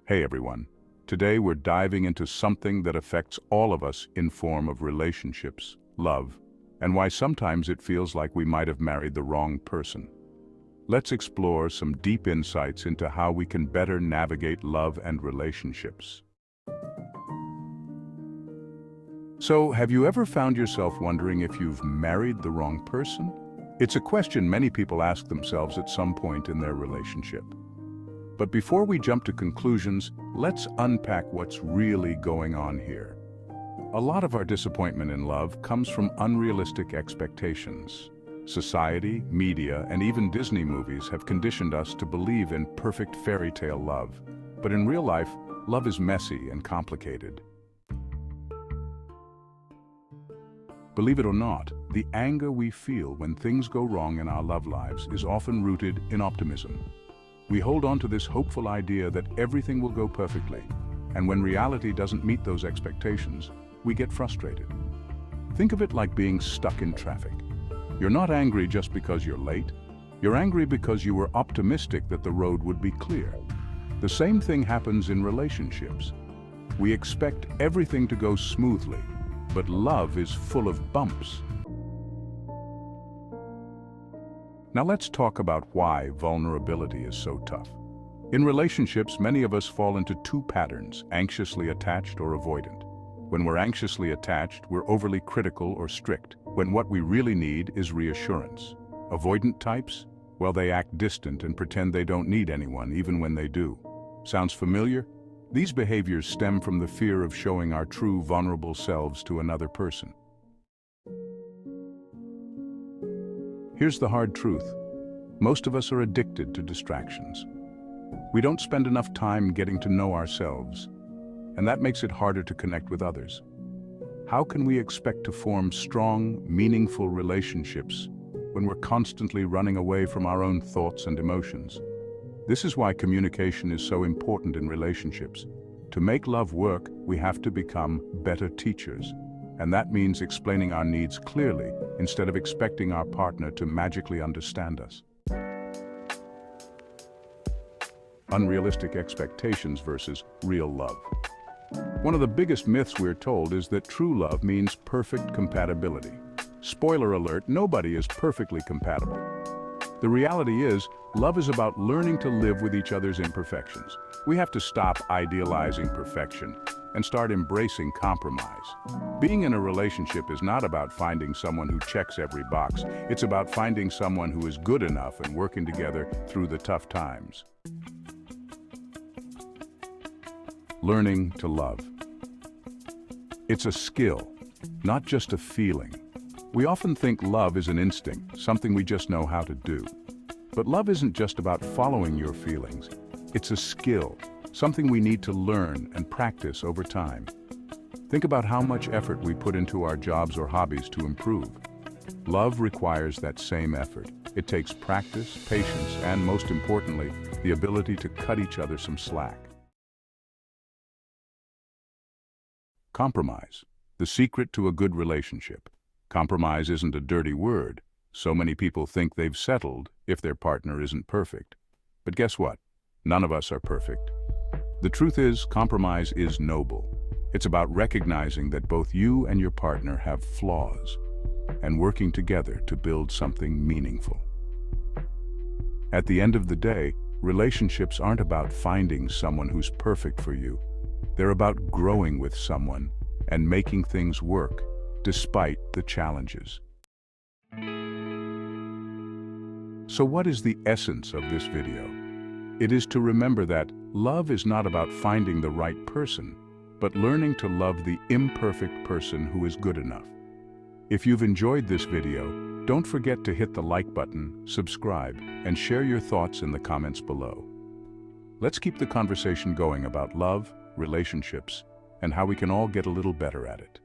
Hey everyone. Today we're diving into something that affects all of us in form of relationships, love, and why sometimes it feels like we might have married the wrong person. Let's explore some deep insights into how we can better navigate love and relationships. So, have you ever found yourself wondering if you've married the wrong person? It's a question many people ask themselves at some point in their relationship. But before we jump to conclusions, let's unpack what's really going on here. A lot of our disappointment in love comes from unrealistic expectations. Society, media, and even Disney movies have conditioned us to believe in perfect fairy tale love. But in real life, love is messy and complicated. Believe it or not, the anger we feel when things go wrong in our love lives is often rooted in optimism. We hold on to this hopeful idea that everything will go perfectly, and when reality doesn't meet those expectations, we get frustrated. Think of it like being stuck in traffic. You're not angry just because you're late. You're angry because you were optimistic that the road would be clear. The same thing happens in relationships. We expect everything to go smoothly, but love is full of bumps. Now let's talk about why vulnerability is so tough. In relationships, many of us fall into two patterns: anxiously attached or avoidant. When we're anxiously attached, we're overly critical or strict, when what we really need is reassurance. Avoidant types? Well, they act distant and pretend they don't need anyone, even when they do. Sounds familiar? These behaviors stem from the fear of showing our true, vulnerable selves to another person. Here's the hard truth. Most of us are addicted to distractions. We don't spend enough time getting to know ourselves, and that makes it harder to connect with others. How can we expect to form strong, meaningful relationships when we're constantly running away from our own thoughts and emotions? This is why communication is so important in relationships. To make love work, we have to become better teachers. And that means explaining our needs clearly instead of expecting our partner to magically understand us. Unrealistic expectations versus real love. One of the biggest myths we're told is that true love means perfect compatibility. Spoiler alert, nobody is perfectly compatible. The reality is, love is about learning to live with each other's imperfections. We have to stop idealizing perfection and start embracing compromise. Being in a relationship is not about finding someone who checks every box. It's about finding someone who is good enough and working together through the tough times. Learning to love. It's a skill, not just a feeling. We often think love is an instinct, something we just know how to do. But love isn't just about following your feelings. It's a skill, something we need to learn and practice over time. Think about how much effort we put into our jobs or hobbies to improve. Love requires that same effort. It takes practice, patience, and most importantly, the ability to cut each other some slack. Compromise, the secret to a good relationship. Compromise isn't a dirty word. So many people think they've settled if their partner isn't perfect. But guess what? None of us are perfect. The truth is, compromise is noble. It's about recognizing that both you and your partner have flaws and working together to build something meaningful. At the end of the day, relationships aren't about finding someone who's perfect for you. They're about growing with someone and making things work despite the challenges. So what is the essence of this video? It is to remember that love is not about finding the right person, but learning to love the imperfect person who is good enough. If you've enjoyed this video, don't forget to hit the like button, subscribe, and share your thoughts in the comments below. Let's keep the conversation going about love, relationships, and how we can all get a little better at it.